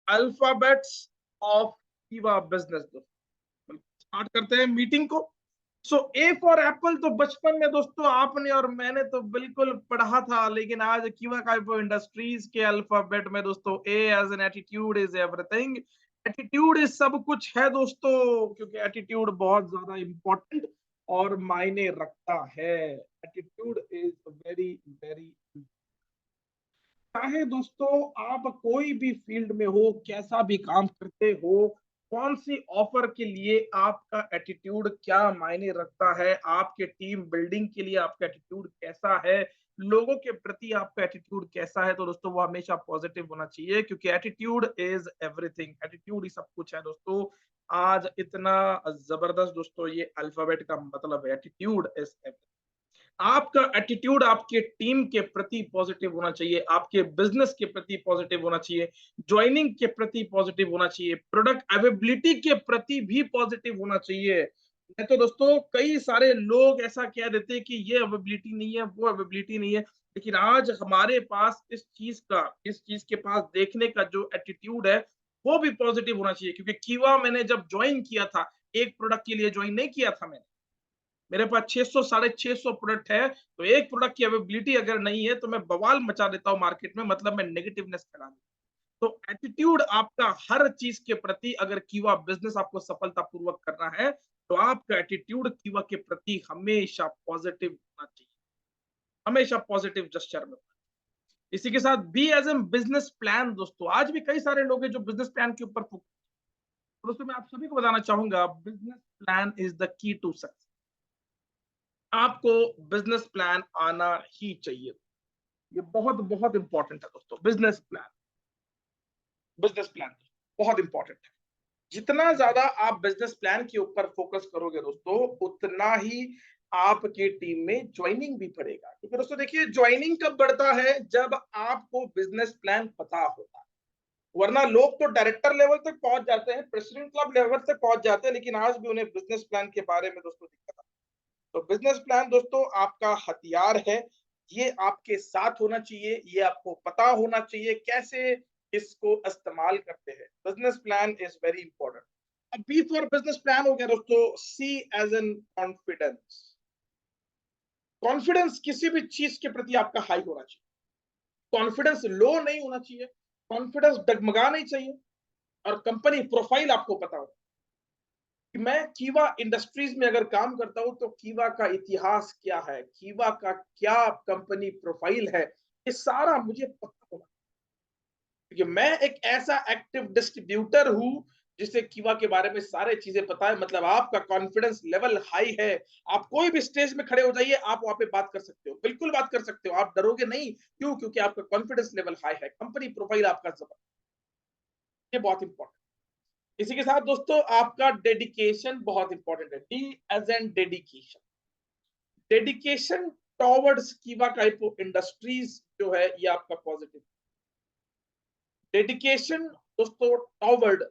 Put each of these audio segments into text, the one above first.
Alphabets of कीवा business. दोस्तों start करते हैं मीटिंग को। सो ए फॉर एप्पल तो बचपन में दोस्तों आपने और मैंने तो बिल्कुल पढ़ा था, लेकिन आज कीवा काइपो इंडस्ट्रीज के अल्फाबेट में दोस्तों A as an attitude is everything. Attitude is सब कुछ है दोस्तों, क्योंकि एटीट्यूड बहुत ज्यादा इंपॉर्टेंट और मायने रखता है। एटीट्यूड इज वेरी वेरी, चाहे दोस्तों आप कोई भी फील्ड में हो, कैसा भी काम करते हो, कौन सी ऑफर के लिए आपका एटीट्यूड क्या मायने रखता है, आपके टीम बिल्डिंग के लिए आपका एटीट्यूड कैसा है, लोगों के प्रति आपका एटीट्यूड कैसा है, तो दोस्तों वो हमेशा पॉजिटिव होना चाहिए, क्योंकि एटीट्यूड इज एवरीथिंग। एटीट्यूड ही सब कुछ है दोस्तों। आज इतना जबरदस्त दोस्तों ये अल्फाबेट का मतलब है, एटीट्यूड इज एवरीथिंग। आपका एटीट्यूड आपके टीम के प्रति पॉजिटिव होना चाहिए, आपके बिजनेस के प्रति पॉजिटिव होना चाहिए, ज्वाइनिंग के प्रति पॉजिटिव होना चाहिए, प्रोडक्ट अवेलेबिलिटी के प्रति भी पॉजिटिव होना चाहिए। नहीं तो दोस्तों कई सारे लोग ऐसा कह देते हैं कि ये अवेलेबिलिटी नहीं है, वो अवेलेबिलिटी नहीं है, लेकिन आज हमारे पास इस चीज के पास देखने का जो एटीट्यूड है वो भी पॉजिटिव होना चाहिए। क्योंकि कीवा मैंने जब ज्वाइन किया था, एक प्रोडक्ट के लिए ज्वाइन नहीं किया था मैंने, मेरे पास 600 650 प्रोडक्ट है, तो एक प्रोडक्ट की अवेलेबिलिटी अगर नहीं है तो मैं बवाल मचा देता हूँ मार्केट में, मतलब मैं नेगेटिवनेस फैला देता हूँ। तो एटीट्यूड आपका हर चीज के प्रति, अगर कीवा बिजनेस आपको सफलतापूर्वक करना है तो आपका एटीट्यूड कीवा के प्रति हमेशा पॉजिटिव होना चाहिए, हमेशा पॉजिटिव जस्चर में। इसी के साथ B as in business plan. दोस्तों आज भी कई सारे लोग हैं जो बिजनेस प्लान के ऊपर फोकस, दोस्तों मैं आप सभी को बताना चाहूंगा, business plan is the key to success. आपको बिजनेस प्लान आना ही चाहिए, ये बहुत बहुत इंपॉर्टेंट है दोस्तों। बिजनेस प्लान बहुत इंपॉर्टेंट है। जितना ज्यादा आप बिजनेस प्लान के ऊपर फोकस करोगे दोस्तों, उतना ही आपकी टीम में ज्वाइनिंग भी बढ़ेगा। क्योंकि दोस्तों देखिए, ज्वाइनिंग कब बढ़ता है, जब आपको बिजनेस प्लान पता होता है। वरना लोग तो डायरेक्टर लेवल तक पहुंच जाते हैं, प्रेसिडेंट क्लब लेवल तक पहुंच जाते हैं, लेकिन आज भी उन्हें बिजनेस प्लान के बारे में दोस्तों दिक्कत आती है। तो बिजनेस प्लान दोस्तों आपका हथियार है, ये आपके साथ होना चाहिए, ये आपको पता होना चाहिए कैसे इसको इस्तेमाल करते हैं। Business plan is very important. अब बी फॉर बिजनेस प्लान हो गया दोस्तों, सी एज एन कॉन्फिडेंस। कॉन्फिडेंस किसी भी चीज के प्रति आपका हाई होना चाहिए, कॉन्फिडेंस लो नहीं होना चाहिए, कॉन्फिडेंस डगमगा नहीं चाहिए, और कंपनी प्रोफाइल आपको पता हो कि मैं कीवा इंडस्ट्रीज में अगर काम करता हूं तो कीवा का इतिहास क्या है, कीवा का क्या कंपनी प्रोफाइल है, ये सारा मुझे पता होना, क्योंकि मैं एक ऐसा एक्टिव डिस्ट्रीब्यूटर हूं जिसे कीवा के बारे में सारे चीजें पता है। मतलब आपका कॉन्फिडेंस लेवल हाई है, आप कोई भी स्टेज में खड़े हो जाइए, आप वहां पे बात कर सकते हो, बिल्कुल बात कर सकते हो, आप डरोगे नहीं। क्यों? क्योंकि आपका कॉन्फिडेंस लेवल हाई है, कंपनी प्रोफाइल आपका जबरदस्त, ये बहुत इंपॉर्टेंट। इसी के साथ दोस्तों आपका डेडिकेशन बहुत इंपॉर्टेंट है, D as in dedication. Dedication towards कीवा काइपो इंडस्ट्रीज जो है ये आपका पॉजिटिव डेडिकेशन दोस्तों toward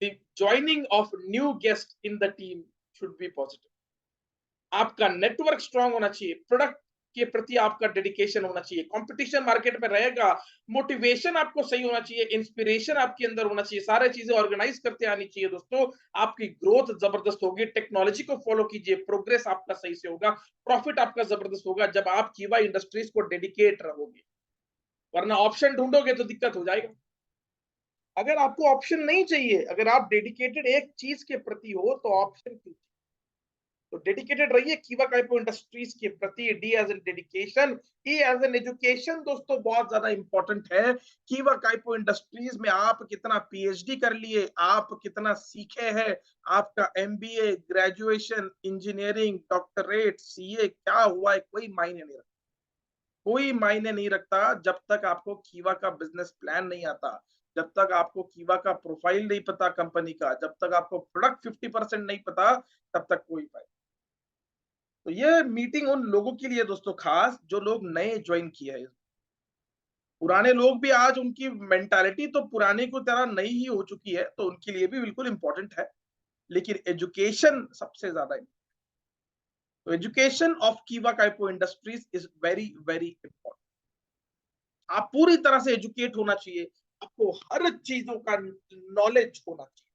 the joining of new guest in the team should be positive. आपका नेटवर्क स्ट्रांग होना चाहिए, प्रोडक्ट के प्रति आपका डेडिकेशन होना चाहिए, कंपटीशन मार्केट में रहेगा, मोटिवेशन आपको सही होना चाहिए, इंस्पिरेशन आपके अंदर होना चाहिए, सारे चीजें ऑर्गेनाइज करते आनी चाहिए दोस्तों। आपकी ग्रोथ जबरदस्त होगी, टेक्नोलॉजी को फॉलो कीजिए, प्रोग्रेस आपका सही से होगा, प्रॉफिट आपका जबरदस्त होगा जब आप कीवा इंडस्ट्रीज को डेडिकेट रहोगे। वरना ऑप्शन ढूंढोगे तो दिक्कत हो जाएगा। अगर आपको ऑप्शन नहीं चाहिए, अगर आप डेडिकेटेड एक चीज के प्रति हो तो ऑप्शन क्यों? तो डेडिकेटेड रहिए कीवा काइपो इंडस्ट्रीज के प्रति, D as in dedication, E as in education. दोस्तों बहुत ज्यादा इंपॉर्टेंट है, कीवा काइपो इंडस्ट्रीज में आप कितना पीएचडी कर लिए, आप कितना सीखे हैं, आपका MBA, graduation, engineering, doctorate, CA क्या हुआ है, कोई मायने नहीं रखता। कोई मायने नहीं रखता जब तक आपको कीवा का बिजनेस प्लान नहीं आता, जब तक आपको कीवा का प्रोफाइल नहीं पता कंपनी का, जब तक आपको प्रोडक्ट 50% नहीं पता, तब तक कोई फायदा। तो ये मीटिंग उन लोगों के लिए दोस्तों खास, जो लोग नए ज्वाइन किए हैं। पुराने लोग भी आज उनकी मेंटालिटी तो पुराने की तरह नई ही हो चुकी है, तो उनके लिए भी बिल्कुल इंपॉर्टेंट है, लेकिन एजुकेशन सबसे ज्यादा। तो एजुकेशन ऑफ कीवा काइपो industries is very very important. आप पूरी तरह से एजुकेट होना चाहिए, आपको हर चीजों का नॉलेज होना चाहिए।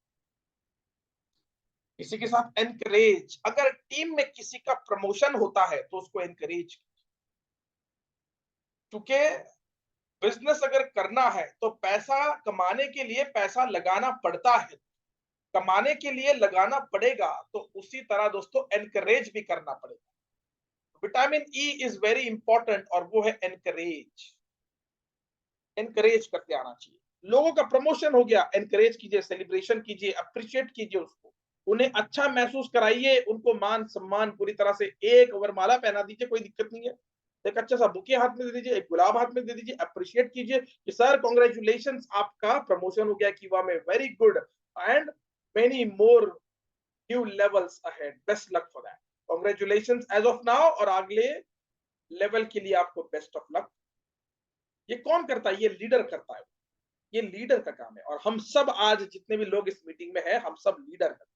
इसी के साथ एनकरेज, अगर टीम में किसी का प्रमोशन होता है तो उसको एनकरेज, क्योंकि बिजनेस अगर करना है तो पैसा कमाने के लिए पैसा लगाना पड़ता है, कमाने के लिए लगाना पड़ेगा, तो उसी तरह दोस्तों एनकरेज भी करना पड़ेगा। Vitamin E is very important और वो है एनकरेज। एनकरेज करते आना चाहिए। लोगों का प्रमोशन हो गया, एनकरेज कीजिए, सेलिब्रेशन कीजिए, अप्रिशिएट कीजिए उसको, उन्हें अच्छा महसूस कराइए, उनको मान सम्मान पूरी तरह से, एक वरमाला पहना दीजिए, कोई दिक्कत नहीं है, एक अच्छा सा बुके हाथ में दे दीजिए, एक गुलाब हाथ में दे दीजिए, अप्रिशिएट कीजिए कि सर कॉन्ग्रेचुलेशन, आपका प्रमोशन हो गया कीवा में, very good, and many more new levels ahead, best luck for that, congratulation as of now, और अगले लेवल के लिए आपको बेस्ट ऑफ लक। ये कौन करता है? ये लीडर करता है, ये लीडर का काम है, और हम सब आज जितने भी लोग इस मीटिंग में हैं, हम सब लीडर हैं,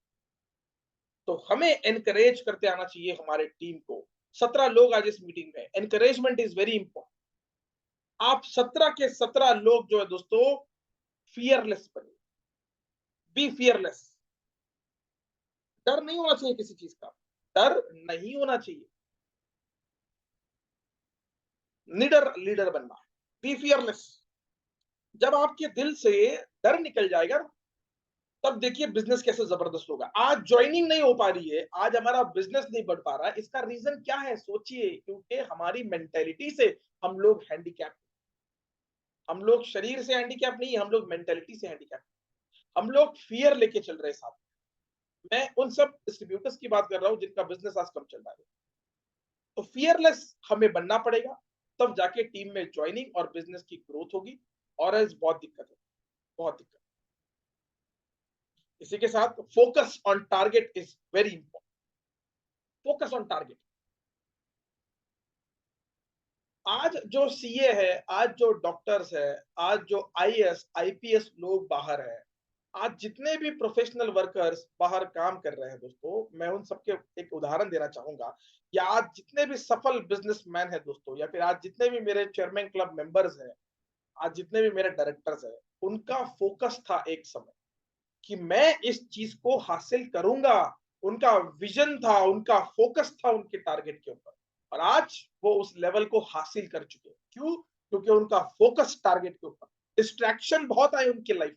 तो हमें एनकरेज करते आना चाहिए हमारे टीम को। 17 लोग आज इस मीटिंग में, एनकरेजमेंट इज वेरी इंपॉर्टेंट। आप 17 के 17 लोग जो है दोस्तों फियरलेस बने, बी फियरलेस, डर नहीं होना चाहिए किसी चीज का, डर नहीं होना चाहिए, निडर लीडर बनना है, बी फियरलेस। जब आपके दिल से डर निकल जाएगा, तब देखिए बिजनेस कैसे जबरदस्त होगा। आज ज्वाइनिंग नहीं हो पा रही है, आज हमारा बिजनेस नहीं बढ़ पा रहा है, इसका रीजन क्या है? सोचिए, क्योंकि हमारी मेंटेलिटी से हम लोग हैंडीकैप, हम लोग शरीर से हैंडीकैप नहीं, हम लोग मेंटेलिटी से हैंडीकैप, हम लोग फियर लेके चल रहे हैं साथ। मैं उन सब डिस्ट्रीब्यूटर्स की बात कर रहा हूं जिनका बिजनेस आज कम चल रहा है, तो फियरलेस हमें बनना पड़ेगा, तब जाके टीम में ज्वाइनिंग और बिजनेस की ग्रोथ होगी, और एज बहुत दिक्कत है, बहुत दिक्कत। इसी के साथ focus on target is very important, focus on target. आज जो सीए है, आज जो डॉक्टर्स है, आज जो आईएएस आईपीएस लोग बाहर है, आज जितने भी प्रोफेशनल वर्कर्स बाहर काम कर रहे हैं दोस्तों, मैं उन सबके एक उदाहरण देना चाहूंगा, या आज जितने भी सफल बिजनेसमैन है दोस्तों, या फिर आज जितने भी मेरे चेयरमैन क्लब मेंबर्स हैं, आज जितने भी मेरे डायरेक्टर्स हैं, उनका फोकस था एक समय कि मैं इस चीज को हासिल करूंगा। उनका विजन था, उनका फोकस था उनके टारगेट के ऊपर, और आज वो उस लेवल को हासिल कर चुके हैं। क्यों? क्योंकि उनका फोकस टारगेट के ऊपर। डिस्ट्रैक्शन बहुत आए उनके लाइफ,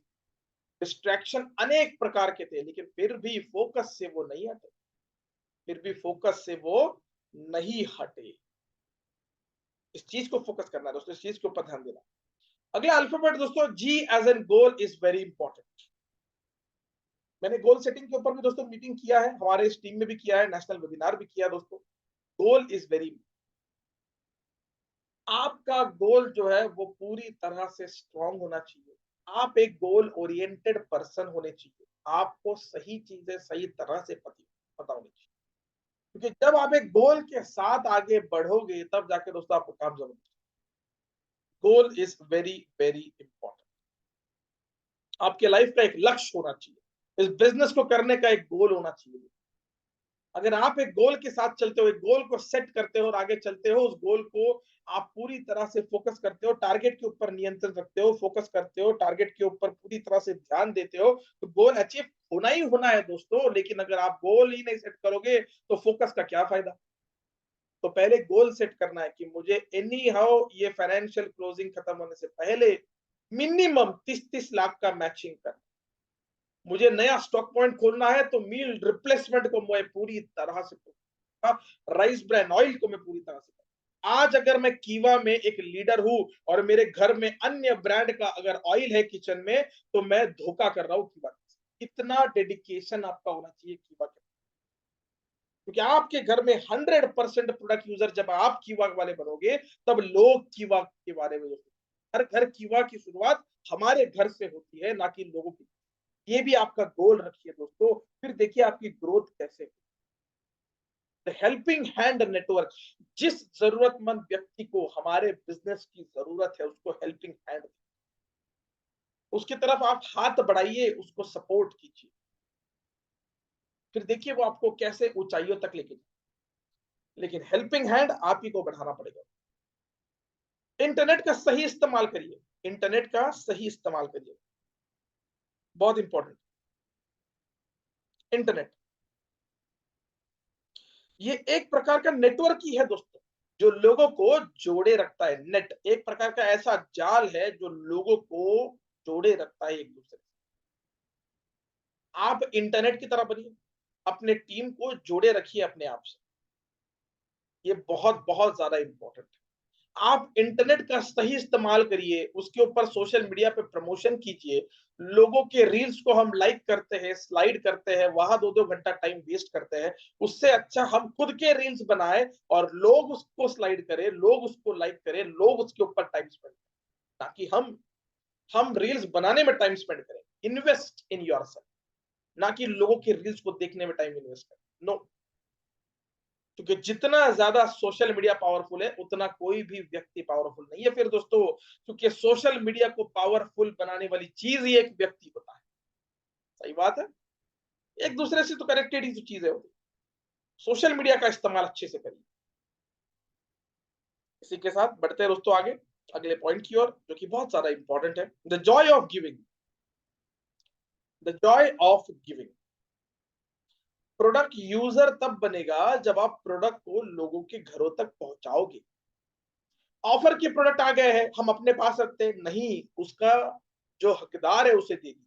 डिस्ट्रैक्शन अनेक प्रकार के थे, लेकिन फिर भी फोकस से वो नहीं हटे, फिर भी फोकस से वो नहीं हटे। इस चीज को फोकस करना है दोस्तों, इस चीज के ऊपर ध्यान देना। अगला अल्फाबेट दोस्तों, G as an goal is very important. मैंने गोल सेटिंग के ऊपर भी दोस्तों मीटिंग किया है, हमारे इस टीम में भी किया है, नेशनल वेबिनार भी किया दोस्तों। गोल इज वेरी, आपका गोल जो है वो पूरी तरह से स्ट्रांग होना चाहिए। आप एक गोल ओरिएंटेड पर्सन होने चाहिए, आपको सही चीजें सही तरह से पता होनी चाहिए, क्योंकि जब आप एक गोल के साथ आगे बढ़ोगे, तब जाके दोस्तों आपको काम जरूर। गोल इज वेरी वेरी इंपॉर्टेंट। आपके लाइफ का एक लक्ष्य होना चाहिए, इस बिजनेस को करने का एक गोल होना चाहिए। अगर आप एक गोल के साथ चलते हो, एक गोल को सेट करते हो और आगे चलते हो, उस गोल को आप पूरी तरह से फोकस करते हो, टारगेट के ऊपर नियंत्रण रखते हो, फोकस करते हो, टारगेट के ऊपर पूरी तरह से ध्यान देते हो, तो गोल अचीव होना ही होना है दोस्तों। लेकिन अगर आप गोल ही नहीं सेट करोगे तो फोकस का क्या फायदा? तो पहले गोल सेट करना है कि मुझे एनी हाउ ये फाइनेंशियल क्लोजिंग खत्म होने से पहले मिनिमम 30-30 लाख का मैचिंग करना, मुझे नया स्टॉक पॉइंट खोलना है, तो मील रिप्लेसमेंट को मैं पूरी तरह से, राइस ब्रांड ऑयल को मैं पूरी तरह से, आज अगर मैं कीवा में एक लीडर हूं और मेरे घर में अन्य ब्रांड का अगर ऑयल है किचन में, तो मैं धोखा कर रहा हूं कीवा के। इतना डेडिकेशन आपका होना चाहिए कीवा के, क्योंकि आपके घर में 100% प्रोडक्ट यूजर जब आप कीवा वाले बनोगे, तब लोग कीवा के बारे में, हर घर कीवा की शुरुआत हमारे घर से होती है, ना कि लोगों की। ये भी आपका गोल रखिए दोस्तों, फिर देखिए आपकी ग्रोथ कैसे। हेल्पिंग हैंड नेटवर्क, जिस जरूरतमंद व्यक्ति को हमारे बिजनेस की जरूरत है, उसको हेल्पिंग हैंड, उसकी तरफ आप हाथ बढ़ाइए, उसको सपोर्ट कीजिए, फिर देखिए वो आपको कैसे ऊंचाइयों तक लेके जाए। लेकिन हेल्पिंग हैंड आप ही को बढ़ाना पड़ेगा। इंटरनेट का सही इस्तेमाल करिए, इंटरनेट का सही इस्तेमाल करिए, बहुत इंपॉर्टेंट। इंटरनेट ये एक प्रकार का नेटवर्क ही है दोस्तों, जो लोगों को जोड़े रखता है। नेट एक प्रकार का ऐसा जाल है जो लोगों को जोड़े रखता है एक दूसरे से। आप इंटरनेट की तरह बनिए, अपने टीम को जोड़े रखिए अपने आप से। ये बहुत बहुत ज्यादा इंपॉर्टेंट है। आप इंटरनेट का सही इस्तेमाल करिए, उसके ऊपर सोशल मीडिया पे प्रमोशन कीजिए। लोगों के रील्स को हम लाइक करते हैं, स्लाइड करते हैं, वहां 2-2 घंटा टाइम वेस्ट करते हैं। उससे अच्छा हम खुद के रील्स बनाएं और लोग उसको स्लाइड करें, लोग उसको लाइक करें, लोग उसके ऊपर टाइम स्पेंड करें, ताकि हम रील्स बनाने में टाइम स्पेंड करें। इन्वेस्ट इन योरसेल्फ, ना कि लोगों के रील्स को देखने में टाइम इन्वेस्ट करें। नो, क्योंकि जितना ज्यादा सोशल मीडिया पावरफुल है, उतना कोई भी व्यक्ति पावरफुल नहीं है फिर दोस्तों। क्योंकि सोशल मीडिया को पावरफुल बनाने वाली चीज ही एक व्यक्ति होता है। सही बात है, एक दूसरे से तो कनेक्टेड ही तो चीजें होती। सोशल मीडिया का इस्तेमाल अच्छे से करिए। इसी के साथ बढ़ते हैं दोस्तों आगे अगले पॉइंट की ओर, जो कि बहुत ज्यादा इंपॉर्टेंट है, the Joy of giving. The Joy of giving. Product user तब बनेगा जब आप प्रोडक्ट को लोगों के घरों तक पहुंचाओगे। ऑफर के प्रोडक्ट आ गए हैं, हम अपने पास रखते हैं नहीं, उसका जो हकदार है उसे दे दीजिए।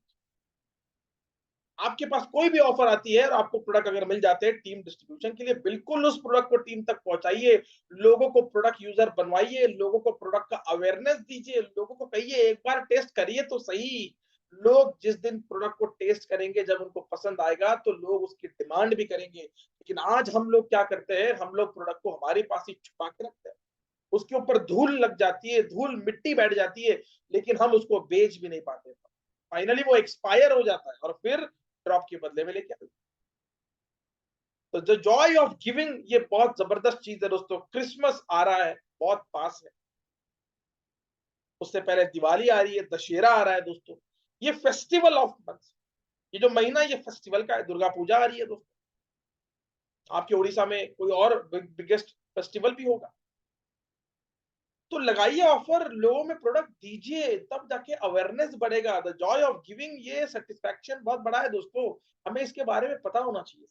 आपके पास कोई भी ऑफर आती है और आपको प्रोडक्ट अगर मिल जाते हैं टीम डिस्ट्रीब्यूशन के लिए, बिल्कुल उस प्रोडक्ट को टीम तक पहुंचाइए। लोगों को प्रोडक्ट यूजर बनवाइए, लोगों को प्रोडक्ट का अवेयरनेस दीजिए, लोगों को कहिए एक बार टेस्ट करिए तो सही। लोग जिस दिन प्रोडक्ट को टेस्ट करेंगे, जब उनको पसंद आएगा, तो लोग उसकी डिमांड भी करेंगे। लेकिन आज हम लोग क्या करते हैं, हम लोग प्रोडक्ट को हमारे पास ही छुपा के रखते हैं, उसके ऊपर धूल लग जाती है, धूल मिट्टी बैठ जाती है, लेकिन हम उसको बेच भी नहीं पाते। फाइनली वो एक्सपायर हो जाता है और फिर ड्रॉप के बदले में लेके आते। तो द जॉय ऑफ गिविंग ये बहुत जबरदस्त चीज है दोस्तों। क्रिसमस आ रहा है, बहुत पास है। उससे पहले दिवाली आ रही है, दशहरा आ रहा है दोस्तों। ये फेस्टिवल ऑफ मंथ्स, ये जो महीना ये फेस्टिवल का है। दुर्गा पूजा आ रही है दोस्तों। आपके उड़ीसा में कोई और बिगेस्ट फेस्टिवल भी होगा, तो लगाइए ऑफर, लोगों में प्रोडक्ट दीजिए, तब जाके अवेयरनेस बढ़ेगा। द जॉय ऑफ गिविंग ये सेटिस्फैक्शन बहुत बड़ा है दोस्तों। हमें इसके बारे में पता होना चाहिए।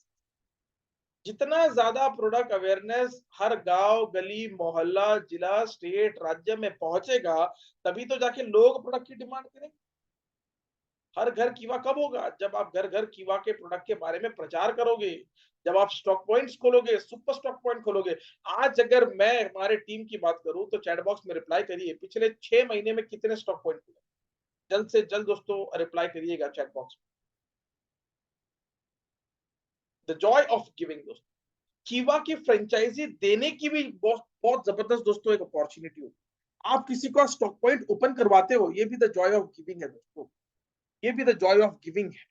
जितना ज्यादा प्रोडक्ट अवेयरनेस हर गांव, गली, मोहल्ला, जिला, स्टेट, राज्य में पहुंचेगा, तभी तो जाके लोग प्रोडक्ट की डिमांड करेंगे। हर घर कीवा कब होगा, जब आप घर घर कीवा के प्रोडक्ट के बारे में प्रचार करोगे, जब आप स्टॉक पॉइंट्स खोलोगे, सुपर स्टॉक पॉइंट खोलोगे। आज अगर मैं हमारे टीम की बात करूं तो चैट बॉक्स में रिप्लाई करिए, पिछले 6 महीने में कितने स्टॉक पॉइंट खुले। जल्द से जल्द दोस्तों रिप्लाई करिएगा चैट बॉक्स में। द जॉय ऑफ गिविंग दोस्तों, कीवा की फ्रेंचाइजी देने की भी बहुत बहुत जबरदस्त दोस्तों एक अपॉर्चुनिटी हो। आप किसी को स्टॉक पॉइंट ओपन करवाते हो, ये भी द जॉय ऑफ गिविंग है दोस्तों। ये भी द जॉय ऑफ गिविंग है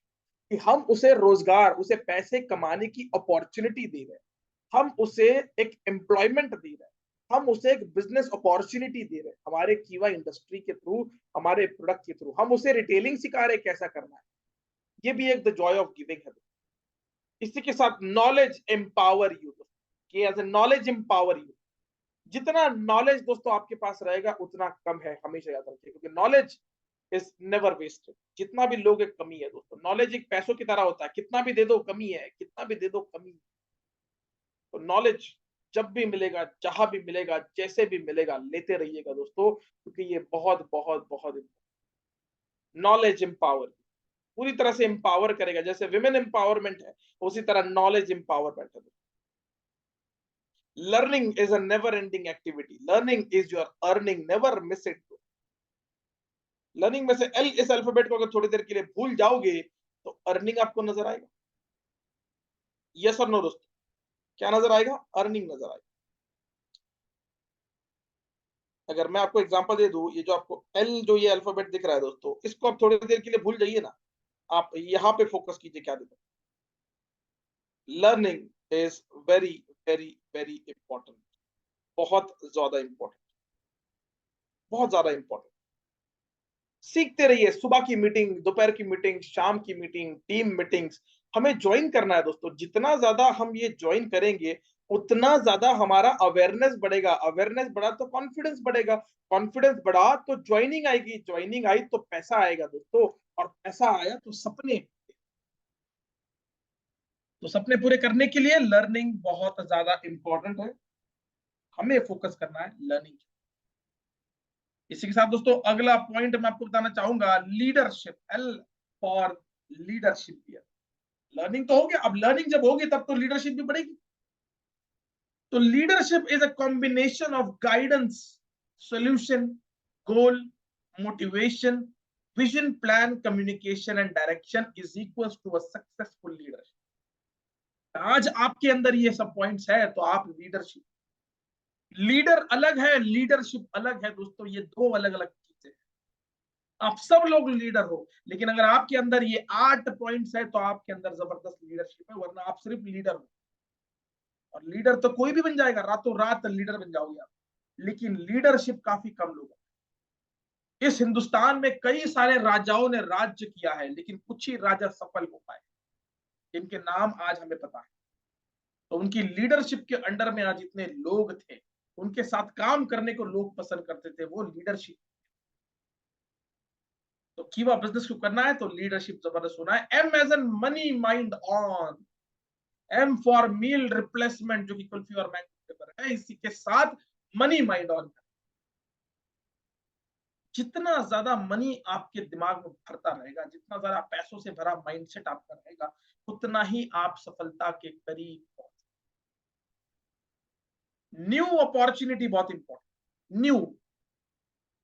कि हम उसे रोजगार, उसे पैसे कमाने की अपॉर्चुनिटी दे रहे हैं, हम उसे एक एम्प्लॉयमेंट दे रहे हैं, हम उसे एक बिजनेस अपॉर्चुनिटी दे रहे हैं हमारे कीवा इंडस्ट्री के थ्रू, हमारे प्रोडक्ट के थ्रू। हम उसे रिटेलिंग सिखा रहे हैं कैसा करना है। ये भी एक द जॉय ऑफ गिविंग है। इसी के साथ knowledge empower you, K as a knowledge empower you. जितना नॉलेज दोस्तों आपके पास रहेगा उतना कम है, हमेशा याद रखिए, क्योंकि नॉलेज इज नेवर वेस्टेड। जितना भी लोग एक कमी है दोस्तों, नॉलेज एक पैसों की तरह होता है, कितना भी दे दो कमी है, कितना भी दे दो कमी है। तो नॉलेज जब भी मिलेगा, जहां भी मिलेगा, जैसे भी मिलेगा, लेते रहिएगा दोस्तों, क्योंकि ये बहुत बहुत बहुत नॉलेज एम्पावर पूरी तरह से एम्पावर करेगा। जैसे विमेन एम्पावरमेंट है, उसी तरह नॉलेज एम्पावरमेंट है। Learning is a never ending activity, learning is your earning, never miss it. Learning में से एल इस अल्फाबेट को अगर थोड़ी देर के लिए भूल जाओगे तो अर्निंग आपको नजर आएगा। यस और नो दोस्तों, क्या नजर आएगा? अर्निंग नजर आएगा। अगर मैं आपको एग्जांपल दे दूं, ये जो आपको एल जो ये अल्फाबेट दिख रहा है दोस्तों, इसको आप थोड़ी देर के लिए भूल जाइए ना, आप यहाँ पे फोकस कीजिए क्या दिख रहा है। Learning is very very very important, बहुत ज्यादा इंपॉर्टेंट, बहुत ज्यादा इंपॉर्टेंट। सीखते रहिए, सुबह की मीटिंग, दोपहर की मीटिंग, शाम की मीटिंग, टीम मीटिंग्स हमें ज्वाइन करना है दोस्तों। जितना ज़्यादा हम ये ज्वाइन करेंगे, उतना ज़्यादा हमारा अवेयरनेस बढ़ेगा, अवेयरनेस बढ़ा तो कॉन्फिडेंस बढ़ेगा, कॉन्फिडेंस बढ़ा तो ज्वाइनिंग आएगी, ज्वाइनिंग आई तो पैसा आएगा दोस्तों, और पैसा आया तो सपने। तो सपने पूरे करने के लिए लर्निंग बहुत ज़्यादा इम्पोर्टेंट है। हमें फोकस करना है लर्निंग। इसी के साथ दोस्तों अगला पॉइंट मैं आपको बताना चाहूंगा, leadership, L for leadership. Learning तो हो गया, अब लर्निंग जब होगी तब तो लीडरशिप भी बढ़ेगी। तो leadership is a combination of guidance, solution, goal, motivation, vision, plan, communication and direction is equals to a successful leadership. आज आपके अंदर ये सब पॉइंट्स है तो आप लीडरशिप, लीडर अलग है, लीडरशिप अलग है दोस्तों, ये दो अलग अलग चीजें हैं। आप सब लोग लीडर हो, लेकिन अगर आपके अंदर ये 8 पॉइंट्स है तो आपके अंदर जबरदस्त लीडरशिप है, वरना आप सिर्फ लीडर हो। और लीडर तो कोई भी बन जाएगा, रातों रात लीडर बन जाओगे आप, लेकिन लीडरशिप काफी कम लोग। इस हिंदुस्तान में कई सारे राजाओं ने राज्य किया है, लेकिन कुछ ही राजा सफल हो पाए, इनके नाम आज हमें पता है। तो उनकी लीडरशिप के अंडर में आज इतने लोग थे, उनके साथ काम करने को लोग पसंद करते थे, वो लीडरशिप। तो कीवा बिजनेस को करना है तो लीडरशिप जबरदस्त होना है। M as in money mind on, M for meal replacement, जो कि कुल्फी और मैंगो के ऊपर है, इसी के साथ मनी माइंड ऑन। जितना ज्यादा मनी आपके दिमाग में भरता रहेगा, जितना ज्यादा पैसों से भरा माइंडसेट आपका रहेगा, उतना ही आप सफलता के करीब पहुंच। न्यू अपॉर्चुनिटी बहुत इंपॉर्टेंट। न्यू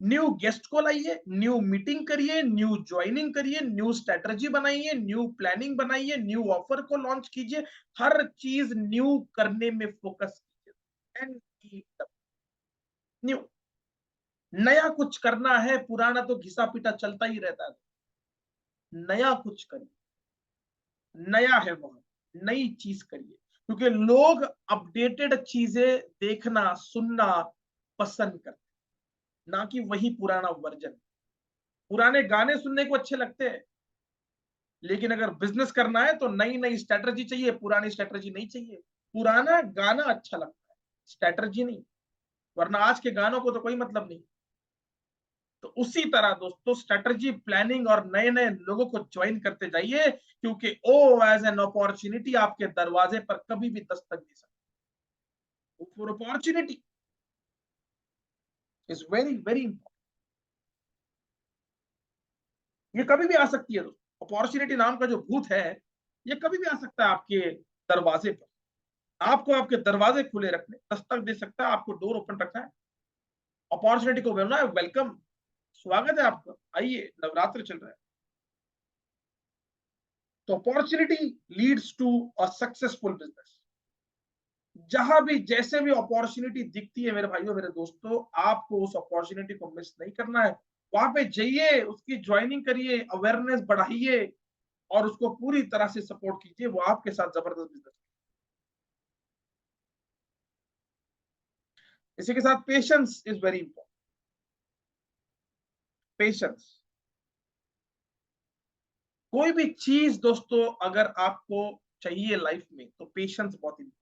न्यू गेस्ट को लाइए, न्यू मीटिंग करिए, न्यू ज्वाइनिंग करिए, न्यू स्ट्रेटजी बनाइए, न्यू प्लानिंग बनाइए, न्यू ऑफर को लॉन्च कीजिए, हर चीज न्यू करने में फोकस कीजिए। न्यू, नया कुछ करना है, पुराना तो घिसा पिटा चलता ही रहता है। नया कुछ करिए, नया है वहां, नई चीज करिए, क्योंकि लोग अपडेटेड चीजें देखना सुनना पसंद करते, ना कि वही पुराना वर्जन। पुराने गाने सुनने को अच्छे लगते हैं, लेकिन अगर बिजनेस करना है तो नई नई स्ट्रेटजी चाहिए, पुरानी स्ट्रेटजी नहीं चाहिए। पुराना गाना अच्छा लगता है, स्ट्रेटजी नहीं, वरना आज के गानों को तो कोई मतलब नहीं। तो उसी तरह दोस्तों स्ट्रेटजी, प्लानिंग और नए नए लोगों को ज्वाइन करते जाइए, क्योंकि ओ एज एन अपॉर्चुनिटी आपके दरवाजे पर कभी भी दस्तक दे सकती है। For opportunity is very very important. ये कभी भी आ सकती है दोस्तों, अपॉर्चुनिटी नाम का जो भूत है, ये कभी भी आ सकता है आपके दरवाजे पर। आपको आपके दरवाजे खुले रखने, दस्तक दे सकता है, आपको डोर ओपन रखना है, अपॉर्चुनिटी को बोलना है वेलकम, स्वागत है आपका, आइए, नवरात्र चल रहा है। तो opportunity leads to a successful business. जहां भी जैसे भी अपॉर्चुनिटी दिखती है मेरे भाइयों मेरे दोस्तों, आपको उस अपॉर्चुनिटी को मिस नहीं करना है। वहां पे जाइए, उसकी ज्वाइनिंग करिए, अवेयरनेस बढ़ाइए और उसको पूरी तरह से सपोर्ट कीजिए, वो आपके साथ जबरदस्त बिजनेस। इसी के साथ patience is very important. Patience, कोई भी चीज दोस्तों अगर आपको चाहिए लाइफ में तो पेशेंस बहुत इंपॉर्टेंट।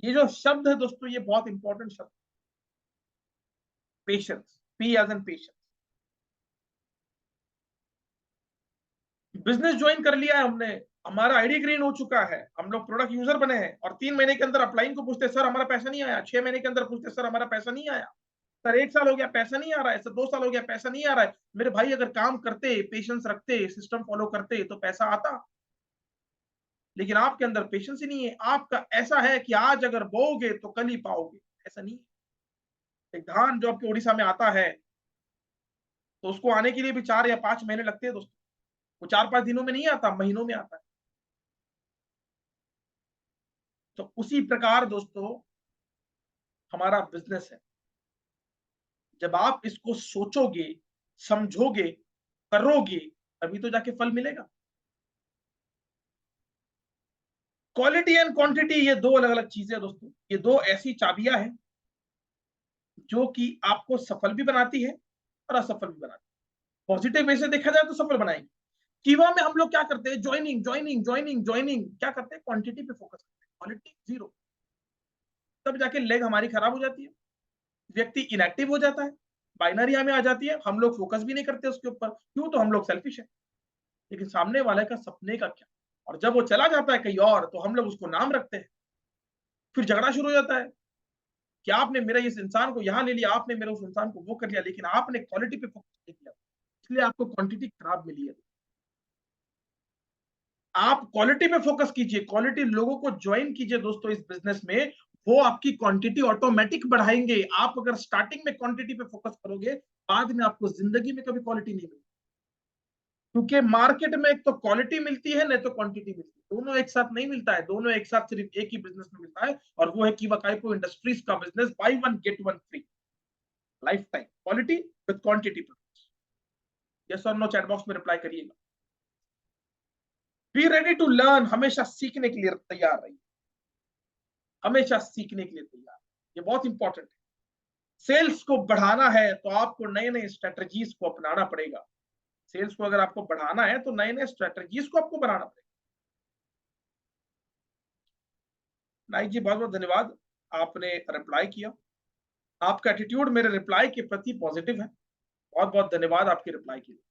ये जो शब्द है दोस्तों, ये बहुत इंपॉर्टेंट शब्द, patience, P as in patience. Business join कर लिया है हमने, हमारा आईडी ग्रीन हो चुका है, हम लोग प्रोडक्ट यूजर बने हैं, और 3 महीने के अंदर अपलाइन को पूछते सर हमारा पैसा नहीं आया, 6 महीने के अंदर पूछते सर हमारा पैसा नहीं आया, सर 1 साल हो गया पैसा नहीं आ रहा है, सर 2 साल हो गया पैसा नहीं आ रहा है। मेरे भाई अगर काम करते, पेशेंस रखते, सिस्टम फॉलो करते तो पैसा आता, लेकिन आपके अंदर पेशेंस ही नहीं है। आपका ऐसा है कि आज अगर बोओगे तो कल ही पाओगे, ऐसा नहीं है। एक धान जो आपके उड़ीसा में आता है तो उसको आने के लिए भी 4 या 5 महीने लगते हैं दोस्तों, वो 4-5 दिनों में नहीं आता, महीनों में आता है। तो उसी प्रकार दोस्तों हमारा बिजनेस है, जब आप इसको सोचोगे, समझोगे, करोगे, तभी तो जाके फल मिलेगा। क्वालिटी एंड क्वांटिटी ये दो अलग अलग चीजें हैं दोस्तों, ये दो ऐसी चाबियां हैं जो कि आपको सफल भी बनाती है और असफल भी बनाती है। पॉजिटिव वे से देखा जाए तो सफल बनाएंगे। कीवा में हम लोग क्या करते हैं, ज्वाइनिंग ज्वाइनिंग ज्वाइनिंग ज्वाइनिंग, क्या करते हैं, क्वांटिटी पे फोकस करते हैं, क्वालिटी जीरो। तब जाके लेग हमारी खराब हो जाती है, व्यक्ति इनएक्टिव हो जाता है, बाइनरी में आ जाती है, हम लोग फोकस भी नहीं करते उसके ऊपर। क्यों? तो हम लोग सेल्फिश है। लेकिन सामने वाले का सपने का क्या, और जब वो चला जाता है कहीं और तो हम लोग उसको नाम रखते हैं, फिर झगड़ा शुरू हो जाता है कि आपने मेरे इस इंसान को यहाँ ले लिया, आपने मेरे उस इंसान को वो कर लिया, लेकिन आपने क्वालिटी पे फोकस नहीं किया, इसलिए आपको क्वांटिटी खराब मिली है। आप क्वालिटी पे फोकस कीजिए, क्वालिटी लोगों को ज्वाइन कीजिए दोस्तों इस बिजनेस में, वो आपकी क्वांटिटी ऑटोमेटिक बढ़ाएंगे। आप अगर स्टार्टिंग में क्वांटिटी पे फोकस करोगे, बाद में आपको जिंदगी में कभी क्वालिटी नहीं मिलेगी, क्योंकि मार्केट में एक तो क्वालिटी मिलती है, नहीं तो क्वांटिटी मिलती है, दोनों एक साथ नहीं मिलता है, दोनों एक साथ सिर्फ एक ही बिजनेस में मिलता है, और वो है कीवा काइको इंडस्ट्रीज का business, by one get one free, life time quality with quantity. Yes और नो चैट बॉक्स में रिप्लाई करिएगा। बी रेडी टू लर्न, हमेशा सीखने के लिए तैयार रहिए, हमेशा सीखने के लिए तैयार, ये बहुत इंपॉर्टेंट है। सेल्स को बढ़ाना है तो आपको नए नए स्ट्रेटजीज को अपनाना पड़ेगा। सेल्स को अगर आपको बढ़ाना है तो नए नए स्ट्रेटजीज को आपको बनाना पड़ेगा। नाइक जी बहुत बहुत धन्यवाद, आपने रिप्लाई किया, आपका एटीट्यूड मेरे रिप्लाई के प्रति पॉजिटिव है, बहुत बहुत धन्यवाद आपके रिप्लाई के लिए।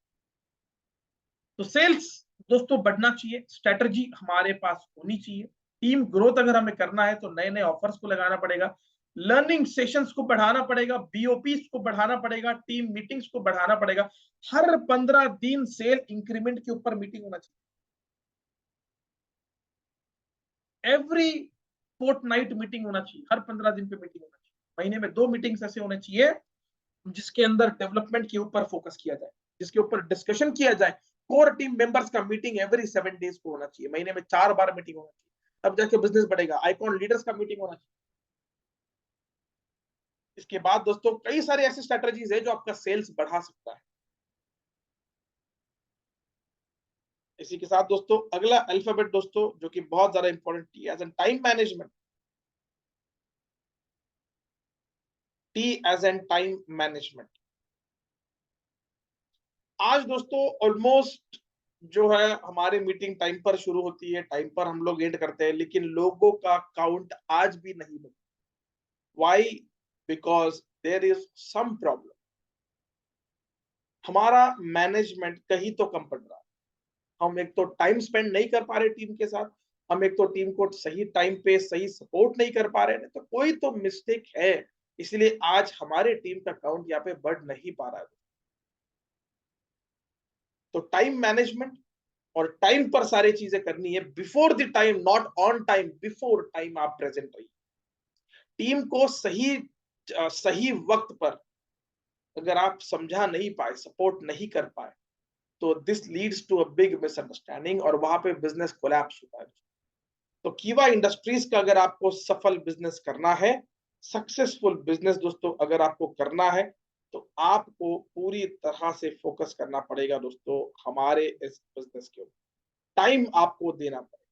तो सेल्स दोस्तों बढ़ना चाहिए, स्ट्रेटजी हमारे पास होनी चाहिए, टीम ग्रोथ अगर हमें करना है तो नए नए ऑफर्स को लगाना पड़ेगा, लर्निंग सेशंस को बढ़ाना पड़ेगा, बीओपीस को बढ़ाना पड़ेगा, टीम मीटिंग्स को बढ़ाना पड़ेगा, हर 15 दिन सेल इंक्रीमेंट के ऊपर मीटिंग होना चाहिए, एवरी फोर्टनाइट मीटिंग होना चाहिए, हर 15 दिन पे मीटिंग होना चाहिए, महीने में 2 मीटिंग्स ऐसे होने चाहिए जिसके अंदर डेवलपमेंट के ऊपर फोकस किया जाए, जिसके ऊपर डिस्कशन किया जाए। कोर टीम मेंबर्स का मीटिंग एवरी 7 डेज को होना चाहिए, महीने में 4 बार मीटिंग होना चाहिए, तब जाके बिजनेस बढ़ेगा। आइकॉन लीडर्स का मीटिंग होना चाहिए। इसके बाद दोस्तों कई सारे ऐसे स्ट्रेटजीज है जो आपका सेल्स बढ़ा सकता है। इसी के साथ दोस्तों अगला अल्फाबेट दोस्तों जो कि बहुत ज्यादा important, T as in time management, T as in time management. आज दोस्तों ऑलमोस्ट जो है हमारी मीटिंग टाइम पर शुरू होती है, टाइम पर हम लोग एंड करते हैं, लेकिन लोगों का काउंट आज भी नहीं बढ़ा। Why? Because there is some problem, हमारा मैनेजमेंट कहीं तो कम पड़ रहा है। हम एक तो टाइम स्पेंड नहीं कर पा रहे टीम के साथ, हम एक तो टीम को सही टाइम पे सही सपोर्ट नहीं कर पा रहे, नहीं तो कोई तो मिस्टेक है, इसलिए आज हमारे टीम का काउंट यहाँ पे बढ़ नहीं पा रहा है। तो टाइम मैनेजमेंट और टाइम पर सारी चीजें करनी है, before the time, not on time, before time आप प्रेजेंट रहिए। टीम को सही सही वक्त पर अगर आप समझा नहीं पाए, सपोर्ट नहीं कर पाए, तो this leads to a big misunderstanding और वहां पे बिजनेस कोलैप्स होता है। तो कीवा इंडस्ट्रीज का अगर आपको सफल बिजनेस करना है, सक्सेसफुल बिजनेस दोस्तों अगर आपको करना है, तो आपको पूरी तरह से फोकस करना पड़ेगा दोस्तों हमारे इस बिजनेस के ऊपर। टाइम आपको देना पड़ेगा,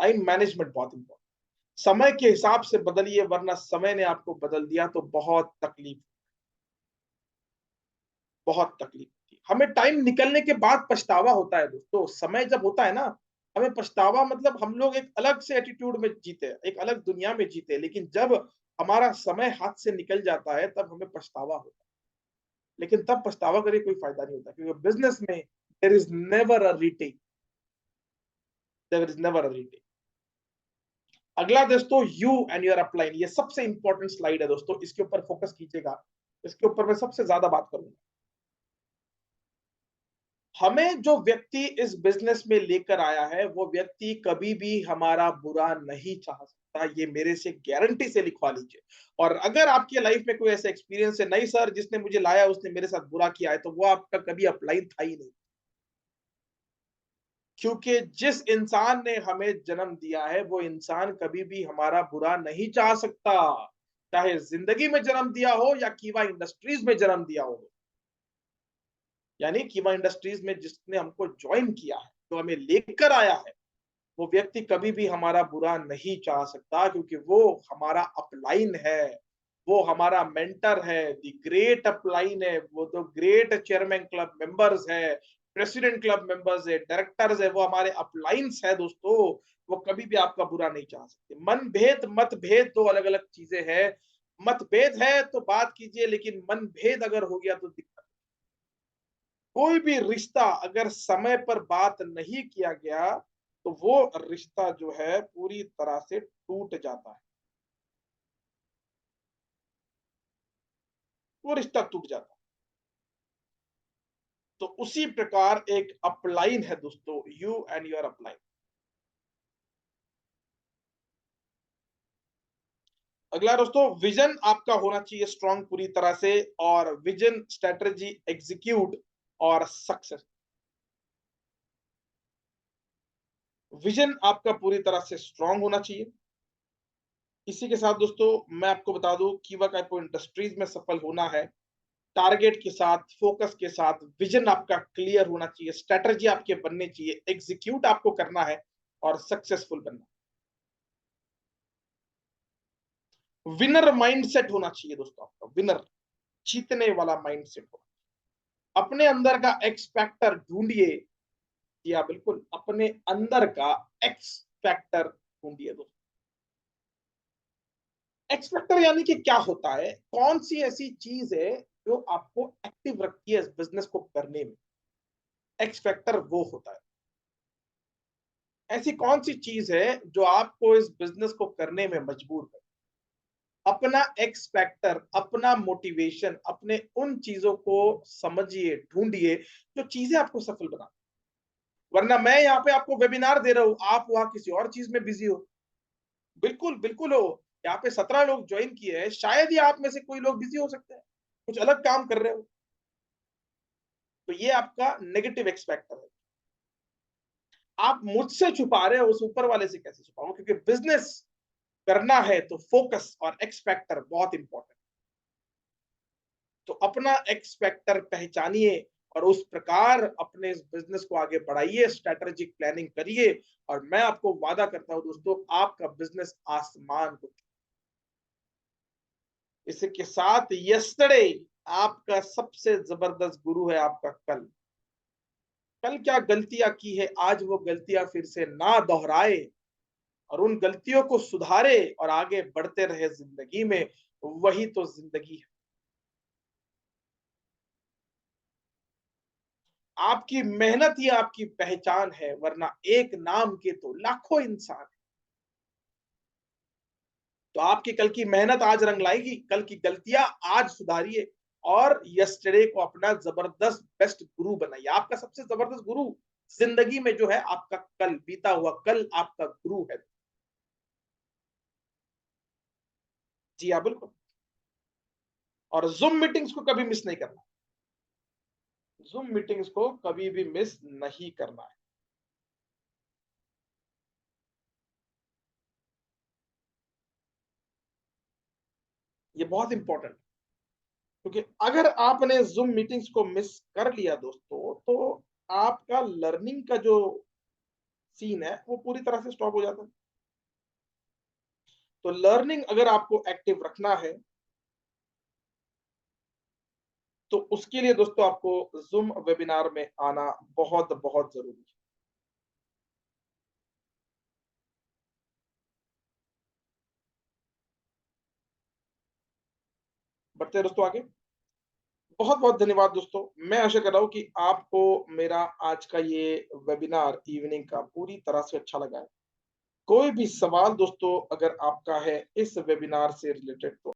टाइम मैनेजमेंट बहुत इंपॉर्टेंट। समय के हिसाब से बदलिए, वरना समय ने आपको बदल दिया तो बहुत तकलीफ होती है। हमें टाइम निकलने के बाद पछतावा होता है दोस्तों, समय जब होता है ना, हमें पछतावा मतलब हम लोग एक अलग से एटीट्यूड में जीते, एक अलग दुनिया में जीते, लेकिन जब हमारा समय हाथ से निकल जाता है तब हमें पछतावा होता है। लेकिन तब पछतावा करके कोई फायदा नहीं होता, क्योंकि बिजनेस में there is never a retake, there is never a retake. अगला दोस्तों यू एंड योर अपलाइन, ये सबसे इंपॉर्टेंट स्लाइड है दोस्तों, इसके ऊपर फोकस कीजिएगा, इसके ऊपर मैं सबसे ज्यादा बात करूंगा। हमें जो व्यक्ति इस बिजनेस में लेकर आया है वो व्यक्ति कभी भी हमारा बुरा नहीं चाह सकता, ये मेरे से गारंटी से लिखवा लीजिए। और अगर आपकी लाइफ में कोई ऐसा एक्सपीरियंस है, नहीं सर जिसने मुझे लाया उसने मेरे साथ बुरा किया है, तो वो आपका कभी अपलाइन था ही नहीं। क्योंकि जिस इंसान ने हमें जन्म दिया है वो इंसान कभी भी हमारा बुरा नहीं चाह सकता, चाहे जिंदगी में जन्म दिया हो या कीवा इंडस्ट्रीज में जन्म दिया हो। यानी कीवा इंडस्ट्रीज में जिसने हमको ज्वाइन किया है, जो हमें लेकर आया है, वो व्यक्ति कभी भी हमारा बुरा नहीं चाह सकता, क्योंकि वो हमारा अपलाइन है, वो हमारा मेंटर है, द ग्रेट अपलाइन है, वो तो ग्रेट चेयरमैन क्लब मेंबर्स है, प्रेसिडेंट क्लब मेंबर्स है, डायरेक्टर्स है, वो हमारे अपलाइंस है दोस्तों। वो कभी भी आपका बुरा नहीं चाह सकते। मनभेद मतभेद दो अलग अलग चीजें हैं। मतभेद है तो बात कीजिए, लेकिन मनभेद अगर हो गया तो दिक्कत। कोई भी रिश्ता अगर समय पर बात नहीं किया गया तो वो रिश्ता जो है पूरी तरह से टूट जाता है, वो रिश्ता टूट जाता है। तो उसी प्रकार एक अपलाइन है दोस्तों, यू एंड योर अपलाइन। अगला दोस्तों, विजन आपका होना चाहिए स्ट्रांग पूरी तरह से, और विजन स्ट्रेटजी एग्जीक्यूट और सक्सेस। विजन आपका पूरी तरह से स्ट्रांग होना चाहिए। इसी के साथ दोस्तों मैं आपको बता दूं, कीवा काइपो इंडस्ट्रीज में सफल होना है, टारगेट के साथ, फोकस के साथ, विजन आपका क्लियर होना चाहिए, स्ट्रेटजी आपके बनने चाहिए, एग्जीक्यूट आपको करना है और सक्सेसफुल बनना। विनर माइंडसेट होना चाहिए दोस्तों आपका, विनर, जीतने वाला माइंडसेट हो। अपने अंदर का एक्स फैक्टर ढूंढिए। जी हाँ, बिल्कुल अपने अंदर का एक्स फैक्टर ढूंढिए दोस्तों। एक्स फैक्टर यानी कि क्या होता है, कौन सी ऐसी चीज है जो आपको एक्टिव रखती है इस बिजनेस को करने में। एक्स फैक्टर वो होता है, ऐसी कौन सी चीज है जो आपको इस बिजनेस को करने में मजबूर कर। अपना एक्स फैक्टर, अपना मोटिवेशन, अपने उन चीजों को समझिए, ढूंढिए जो चीजें आपको सफल बना। वरना मैं यहाँ पे आपको वेबिनार दे रहा हूँ, आप वहां किसी और चीज में बिजी हो। बिल्कुल बिल्कुल हो। यहाँ पे 17 लोग ज्वाइन किए हैं, शायद ही आप में से कोई लोग बिजी हो सकते हैं, कुछ अलग काम कर रहे हो। तो ये आपका नेगेटिव एक्स फैक्टर है। आप मुझसे छुपा रहे हो, उस ऊपर वाले से कैसे छुपाओ, क्योंकि बिजनेस करना है तो फोकस और एक्स फैक्टर बहुत इंपॉर्टेंट। तो अपना एक्स फैक्टर पहचानिए और उस प्रकार अपने इस बिजनेस को आगे बढ़ाइए, स्ट्रेटेजिक प्लानिंग करिए, और मैं आपको वादा करता हूं दोस्तों, आपका बिजनेस आसमान को। इसके साथ यस्टरडे आपका सबसे जबरदस्त गुरु है आपका कल। कल क्या गलतियां की है, आज वो गलतियां फिर से ना दोहराए और उन गलतियों को सुधारे और आगे बढ़ते रहे जिंदगी में। वही तो जिंदगी है। आपकी मेहनत ही आपकी पहचान है, वरना एक नाम के तो लाखों इंसान हैं। तो आपकी कल की मेहनत आज रंग लाएगी, कल की गलतियां आज सुधारिए और यस्टरडे को अपना जबरदस्त बेस्ट गुरु बनाइए। आपका सबसे जबरदस्त गुरु जिंदगी में जो है आपका कल, बीता हुआ कल आपका गुरु है। जी हाँ, बिल्कुल। और जूम मीटिंग्स को कभी मिस नहीं करना। जूम मीटिंग्स को कभी भी मिस नहीं करना है। ये बहुत इंपॉर्टेंट, क्योंकि अगर आपने जूम मीटिंग्स को मिस कर लिया दोस्तों, तो आपका लर्निंग का जो सीन है वो पूरी तरह से स्टॉप हो जाता है। तो लर्निंग अगर आपको एक्टिव रखना है तो उसके लिए दोस्तों आपको जूम वेबिनार में आना बहुत बहुत जरूरी है। बढ़ते हैं दोस्तों आगे। बहुत बहुत धन्यवाद दोस्तों। मैं आशा कर रहा हूँ कि आपको मेरा आज का ये वेबिनार इवनिंग का पूरी तरह से अच्छा लगा है। कोई भी सवाल दोस्तों अगर आपका है इस वेबिनार से रिलेटेड, तो